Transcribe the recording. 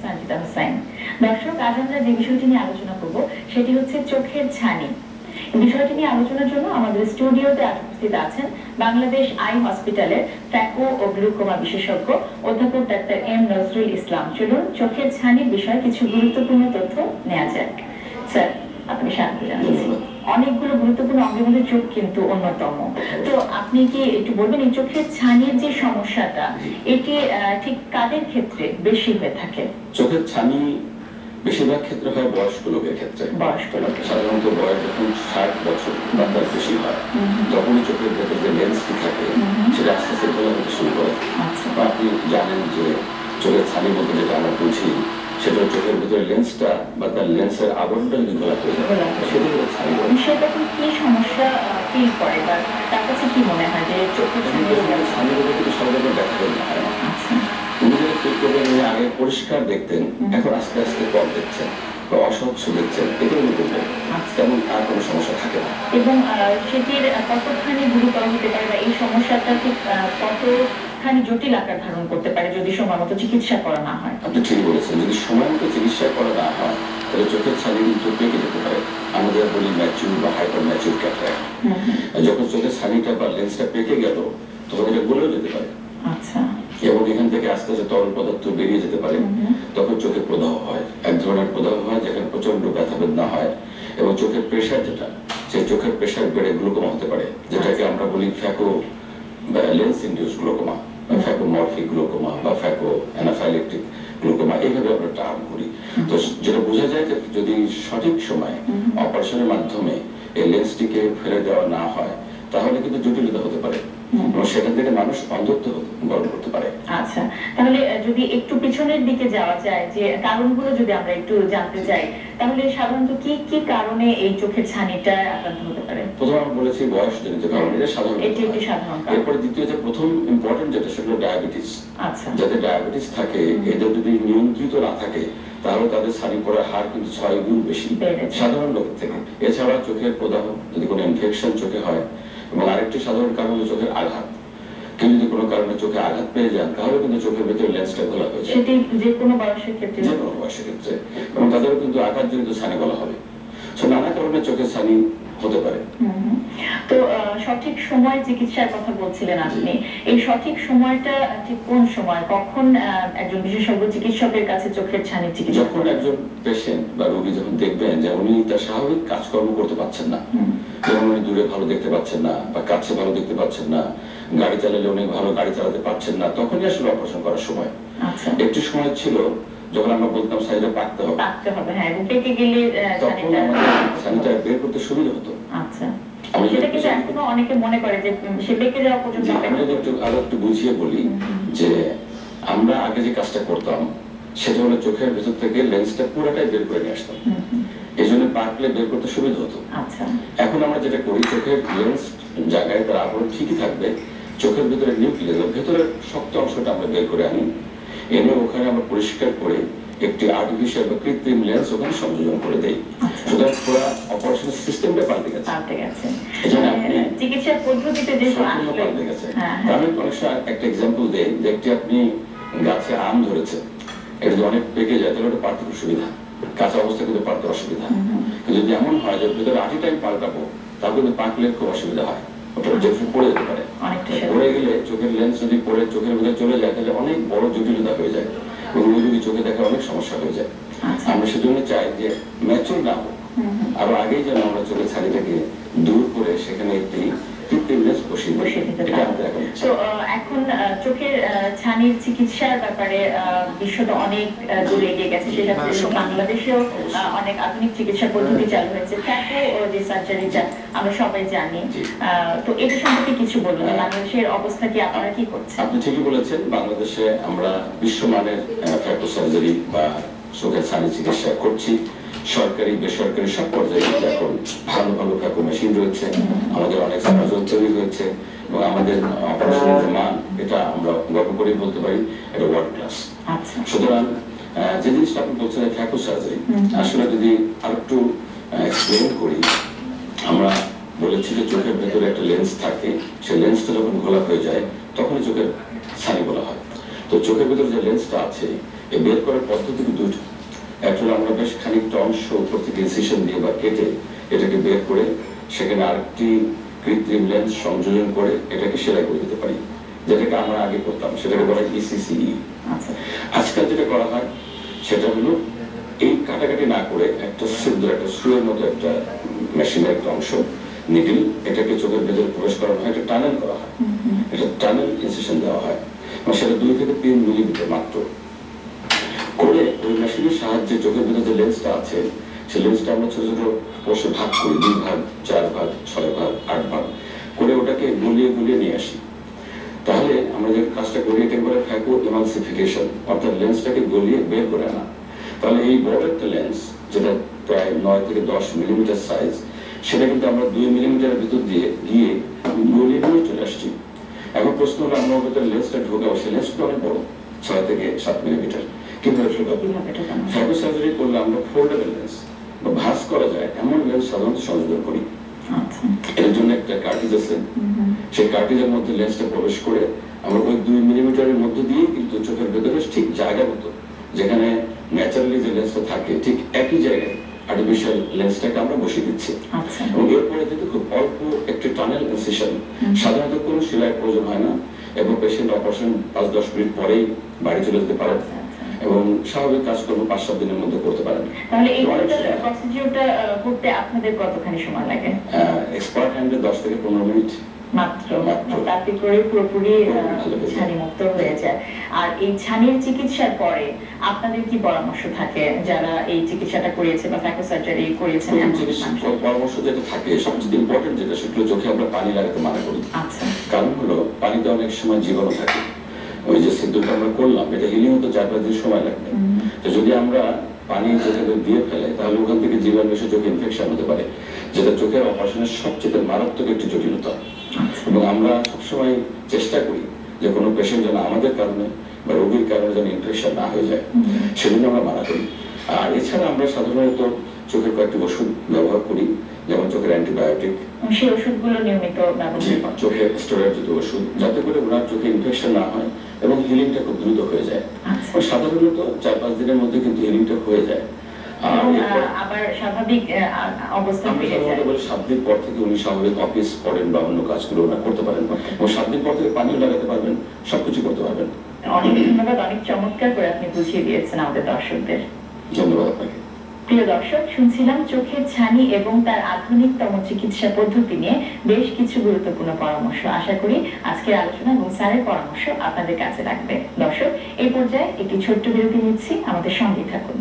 সঞ্জিতা হোসেন। দর্শক, আজ আমরা যে বিষয়টি নিয়ে আলোচনা করব সেটি হচ্ছে চোখের ছানি। বিষয়টি নিয়ে আলোচনার জন্য আমাদের স্টুডিওতে উপস্থিত আছেন বাংলাদেশ আই হসপিটালের ফ্যাকো ও গ্লুকোমা বিশেষজ্ঞ অধ্যাপক ডাক্তার এম নজরুল ইসলাম। চলুন চোখের ছানির বিষয়ে কিছু গুরুত্বপূর্ণ তথ্য নেওয়া যাক। স্যার, আপনি স্বাগত জানাচ্ছি। অনেকগুলো গুরুত্বপূর্ণ অঙ্গের মধ্যে চোখ কিন্তু অন্যতম। তো আপনি কি একটু বলবেন এই চোখের ছানির যে সমস্যাটা এটি ঠিক কাদের ক্ষেত্রে বেশি হয়ে থাকে? চোখের ছানি বেশিরভাগ ক্ষেত্রে হয় বয়স্ক লোকের ক্ষেত্রে। সাধারণত বয়স যখন 60 বছর বা তার বেশি হয় তখনই চোখের ভেতরে যে লেন্সটি থাকে সেটা আস্তে আস্তে ঘোলা হতে শুরু করে। আপনি জানেন যে চোখের ছানি বলতে যেটা আমরা বুঝি সেটা চোখের ভিতরে লেন্সটা বা তার লেন্সের আবরণটা যদি ঘোলা হয়ে যায় সেটা হলো ছানি। সেটা কি সমস্যা ফিল করে বা তার কাছে কি মনে হয় যে চোখের ছানি রোগে কিন্তু সাধারণত দেখা যায় না। উনি যেটা ফিল করবেন উনি আগে পরিষ্কার দেখতেন, এখন আস্তে আস্তে কম দেখছেন বা অস্বচ্ছ দেখছেন, এটা উনি বলবেন। তেমন আর কোনো সমস্যা থাকে না। এবং সেটির কতখানি গুরুতর হতে পারে বা এই সমস্যাটা ঠিক কতখানি জটিল আকার ধারণ করতে পারে যদি সময় মতো চিকিৎসা করা না হয়? আপনি ঠিক বলেছেন, যদি সময় মতো চিকিৎসা করা না হয় তাহলে চোখের ছানি কিন্তু পেকে যেতে পারে। আমরা বলি ম্যাচিউর বা হাইপার ম্যাচিউর ক্যাটারাক্ট। যখন চোখের ছানিটা বা লেন্সটা পেকে গেল তখন এটা গলেও যেতে পারে। আচ্ছা। এবং এখান থেকে আস্তে আস্তে তরল পদার্থ বেরিয়ে যেতে পারে। তখন চোখে প্রদাহ হয়, এক ধরনের প্রদাহ হয় যেখানে প্রচন্ড ব্যথা বেদনা হয় এবং চোখের প্রেশার যেটা সেই চোখের প্রেশার বেড়ে গ্লুকোমা হতে পারে, যেটাকে আমরা বলি ফ্যাকো বা লেন্স ইনডিউস গ্লুকোমা বা ফ্যাকোমরফিক গ্লুকোমা বা ফ্যাকো অ্যানাফাইলেকটিক গ্লুকোমা, এইভাবে আমরা টার্ম করি। তো যেটা বোঝা যায় যে যদি সঠিক সময়ে অপারেশনের মাধ্যমে এই লেন্সটিকে ফেলে দেওয়া না হয় তাহলে কিন্তু জটিলতা হতে পারে এবং সেখান থেকে মানুষ অন্ধত্ব বরণ করতে পারে। আচ্ছা, তাহলে যদি একটু পিছনের দিকে যাওয়া যায়, যে কারণগুলো যদি আমরা একটু জানতে চাই, তাহলে সাধারণত কি কি কারণে এই চোখের ছানিটা আক্রান্ত হতে পারে? প্রথমে আমরা বলেছি বয়সজনিত কারণ, এটা সাধারণ। এটি একটি সাধারণ কারণ। এরপরে দ্বিতীয় যে প্রথম ইম্পর্টেন্ট যেটা সেটা হলো ডায়াবেটিস। আচ্ছা। যাদের ডায়াবেটিস থাকে এদের যদি নিয়ন্ত্রিত না থাকে তাহলে তাদের ছানি পড়ার হার কিন্তু 6 গুণ বেশি সাধারণ লোকের থেকে। এছাড়া চোখের প্রদাহ, যদি কোনো ইনফেকশন চোখে হয়, এবং আরেকটি সাধারণ কারণ হলো চোখের আঘাত। কেউ যদি কোনো কারণে চোখে আঘাত পেয়ে যান তাহলে কিন্তু চোখের ভেতরে লেন্সটা ঘোলা হয়ে যায়। সেটি যে কোনো বয়সের ক্ষেত্রে, যে কোনো বয়সের ক্ষেত্রে, এবং তাদেরও কিন্তু আঘাতজনিত ছানি বলা হবে। নানা কারণে চোখের ছানি হতে পারে। তো সঠিক সময় চিকিৎসার কথা বলছিলেন আপনি, এই সঠিক সময়টা ঠিক কোন সময়, কখন একজন বিশেষজ্ঞ চিকিৎসকের কাছে চোখের ছানির চিকিৎসা? যখন একজন পেশেন্ট বা রোগী যখন দেখবেন যে উনি তার স্বাভাবিক কাজকর্ম করতে পারছেন না, যেমন উনি দূরে ভালো দেখতে পাচ্ছেন না বা কাছে ভালো দেখতে পাচ্ছেন না, গাড়ি চালালে উনি ভালো গাড়ি চালাতে পারছেন না, তখনই আসলে অপারেশন করার সময়। একটু সময় ছিল যখন আমরা বলতাম ছানিটা পাকতে হবে, হ্যাঁ, এবং পেকে গেলে ছানিটা বের করতে সুবিধা হতো। আচ্ছা, সেটা কিন্তু এখনো অনেকে মনে করে যে সে পেকে যাওয়া পর্যন্ত। আমি যদি আরো একটু বুঝিয়ে বলি যে আমরা আগে যে কাজটা করতাম সেটা হলো চোখের ভেতর থেকে লেন্সটা পুরোটাই বের করে নিয়ে আসতাম, এই জন্য পাকলে বের করতে সুবিধা হতো। এখন আমরা যেটা করি, চোখের লেন্স জায়গায় তার আবরণ ঠিকই থাকবে, চোখের ভিতরে নিউক্লিয়াস ভেতরের শক্ত অংশটা আমরা বের করে আনি, এনে ওখানে আমরা পরিষ্কার করে একটি আর্টিফিশিয়াল বা কৃত্রিম লেন্স ওখানে সংযোজন করে দেই। সুতরাং পুরো অপারেশন সিস্টেমটা পাল্টে গেছে। চিকিৎসার পদ্ধতিতে যে পাল্টে গেছে। আমি অনেক সময় একটা এক্সাম্পল দেই যে একটি আপনি গাছে আম ধরেছে, এটা যদি অনেক পেকে যায় তাহলে ওটা পারতে সুবিধা, কাঁচা অবস্থা কিন্তু পারতে অসুবিধা। কিন্তু যদি এমন হয় যে ভিতরে আটি টাইম পাল্টাবো তাহলে কিন্তু পাকলে খুব অসুবিধা হয়, পড়ে যেতে পারে। পড়ে গেলে চোখের লেন্স যদি পড়ে চোখের ভিতরে চলে যায় তাহলে অনেক বড় জটিলতা হয়ে যায় এবং রোগী চোখে দেখার অনেক সমস্যা হয়ে যায়। আমরা সেজন্য চাই যে ম্যাচুর না হোক, আরো আগেই যেন আমরা চোখের ছানিটাকে দূর করে সেখানে একটি কৃত্রিম লেন্স বসিয়ে দিই। তো এখন চোখের ছানির চিকিৎসার ব্যাপারে বিশ্বটা অনেক দূরে এগিয়ে গেছে, সেটা বাংলাদেশেও অনেক আধুনিক চিকিৎসা পদ্ধতি চালু হয়েছে। ফ্যাকো যে সার্জারিটা আমরা সবাই জানি, তো এটা সম্পর্কে কিছু বলুন, বাংলাদেশের অবস্থা কি, আপনারা কি করছেন? আপনি ঠিকই বলেছেন, বাংলাদেশে আমরা বিশ্বমানের ফ্যাকো সার্জারি বা চোখের ছানি চিকিৎসা করছি। সরকারি বেসরকারি সব পর্যায়ে এখন ভালো ভালো ফ্যাকো মেশিন রয়েছে, আমাদের অনেক সার্জন তৈরি হয়েছে এবং আমাদের অপারেশনের যে মান এটা আমরা গর্ব করে বলতে পারি এটা ওয়ার্ল্ড ক্লাস। সুতরাং যে জিনিসটা আপনি বলছেন ফ্যাকো সার্জারি, আসলে যদি আরেকটু এক্সপ্লেন করি, আমরা বলেছি যে চোখের ভেতরে একটা লেন্স থাকে, সেই লেন্সটা যখন ঘোলা হয়ে যায় তখনই চোখের ছানি বলা হয়। তো চোখের ভিতরে যে লেন্সটা আছে এই বের করার পদ্ধতি দুটো। একটা হলো আমরা বেশ খানিকটা অংশ উপর থেকে ইনসিশন দিয়ে বা কেটে এটাকে বের করে সেখানে আরেকটি কৃত্রিম লেন্স সংযোজন করে এটাকে সেলাই করে দিতে পারি, যেটাকে আমরা আগে করতাম, সেটাকে বলা হয় ECCE। আজকাল যেটা করা হয় সেটা হলো এই কাটাকাটি না করে একটা সিদ্ধ একটা সুয়ের মতো একটা মেশিনের একটা অংশ নিডিল এটাকে চোখের ভেতরে প্রবেশ করানো হয়, একটা টানেল করা হয়, এটা টানেল ইনসিশন দেওয়া হয় এবং সেটা 2 থেকে 3 মিলিমিটার মাত্র করে ওই মেশিনের সাহায্যে চোখের ভিতরে যে লেন্সটা আছে সেই লেন্সটা আমরা ছোট ছোট কোষে ভাগ করি, 2 ভাগ, 4 ভাগ, 6 ভাগ, 8 ভাগ করে ওটাকে গুলিয়ে গুলিয়ে নিয়ে আসি। তাহলে আমরা যে কাজটা করি এটা বলে ফ্যাকো এমালসিফিকেশন, অর্থাৎ লেন্সটাকে গলিয়ে বের করে আনা। তাহলে এই বড় একটা লেন্স যেটা প্রায় 9 থেকে 10 মিলিমিটার সাইজ, সেটা কিন্তু আমরা 2 মিলিমিটারের ভিতর দিয়ে গিয়ে গলিয়ে নিয়ে চলে আসছি। এখন প্রশ্ন হলো আমরা ওদের লেন্সটা ঢোকাবো, সেই লেন্সটা অনেক বড়, 6 থেকে 7 মিলিমিটার, কিভাবে ঢোকাবো? ফ্যাকো সার্জারি করলে আমরা ফোল্ডেবল লেন্স বা ভাঁজ করা যায় এমন লেন্স সাধারণত সংযোজন করি। এর জন্য একটা কার্টিজ আছে, সেই কার্টিজের মধ্যে লেন্সটা প্রবেশ করে আমরা ওই 2 মিলিমিটারের মধ্যে দিয়ে কিন্তু চোখের ভেতরে ঠিক জায়গা মতো যেখানে ন্যাচারালি যে লেন্সটা থাকে ঠিক একই জায়গায় আর্টিফিশিয়াল লেন্সটাকে আমরা বসিয়ে দিচ্ছি। এবং এরপরে কিন্তু খুব অল্প একটি টানেল ইনসিশন, সাধারণত কোনো সেলাই প্রয়োজন হয় না এবং পেশেন্ট অপারেশন 5-10 মিনিট পরেই বাড়ি চলে যেতে পারে এবং স্বাভাবিক কাজকর্ম 5-7 দিনের মধ্যে করতে পারেন। তাহলে এই প্রসিডিউরটা করতে আপনাদের কতখানি সময় লাগে? এক্সপার্ট হ্যান্ডে 10 থেকে 15 মিনিট মাত্র, তাতে করে পুরোপুরি ছানি মুক্ত হয়ে যায়। আর এই ছানির চিকিৎসার পরে আপনাদের কি পরামর্শ থাকে যারা এই চিকিৎসাটা করিয়েছে বা ফ্যাকো সার্জারি করিয়েছেন? পরামর্শ যেটা থাকে সবচেয়ে ইম্পর্টেন্ট যেটা সেগুলো চোখে আমরা পানি লাগাতে মানা করি। কারণ হলো পানিতে অনেক সময় জীবাণু থাকে, ওই যে সিদ্ধটা আমরা করলাম এটা হিলিং হতে 4-5 দিন সময় লাগবে। তো যদি আমরা পানি চোখে দিয়ে ফেলাই তাহলে ওখান থেকে জীবাণু এসে চোখে ইনফেকশন হতে পারে, যেটা চোখের অপারেশনের সবচেয়ে মারাত্মক একটি জটিলতা। এবং আমরা সবসময় চেষ্টা করি যে কোনো পেশেন্ট যেন আমাদের কারণে বা রোগীর কারণে যেন ইনফেকশন না হয়ে যায়, সেজন্য আমরা মানা করি। আর এছাড়া আমরা সাধারণত চোখের কয়েকটি ওষুধ ব্যবহার করি, যেমন চোখের অ্যান্টিবায়োটিক, সেই ওষুধগুলো নিয়মিত ব্যবহার, চোখে স্টেরয়েড জাতীয় ওষুধ, যাতে করে ওনার চোখে ইনফেকশন না হয় এবং হিলিংটা খুব দ্রুত হয়ে যায়। সাধারণত 4-5 দিনের মধ্যে কিন্তু হিলিংটা হয়ে যায়। আবার স্বাভাবিক অবস্থা ফিরে যায়। 7 দিন পর থেকে উনি স্বাভাবিক অফিস করেন বা অন্য কাজগুলো ওনারা করতে পারেন এবং 7 দিন পর থেকে পানিও লাগাতে পারবেন, সবকিছু করতে পারবেন। অনেক ধন্যবাদ, অনেক চমৎকার করে আপনি বুঝিয়ে দিয়েছেন আমাদের দর্শকদের। ধন্যবাদ আপনাকে। প্রিয় দর্শক, শুনছিলাম চোখের ছানি এবং তার আধুনিকতম চিকিৎসা পদ্ধতি নিয়ে বেশ কিছু গুরুত্বপূর্ণ পরামর্শ। আশা করি আজকের আলোচনা এবং স্যারের পরামর্শ আপনাদের কাছে লাগবে। দর্শক, এই পর্যায়ে একটি ছোট্ট বিরতি নিচ্ছি, আমাদের সঙ্গেই থাকুন।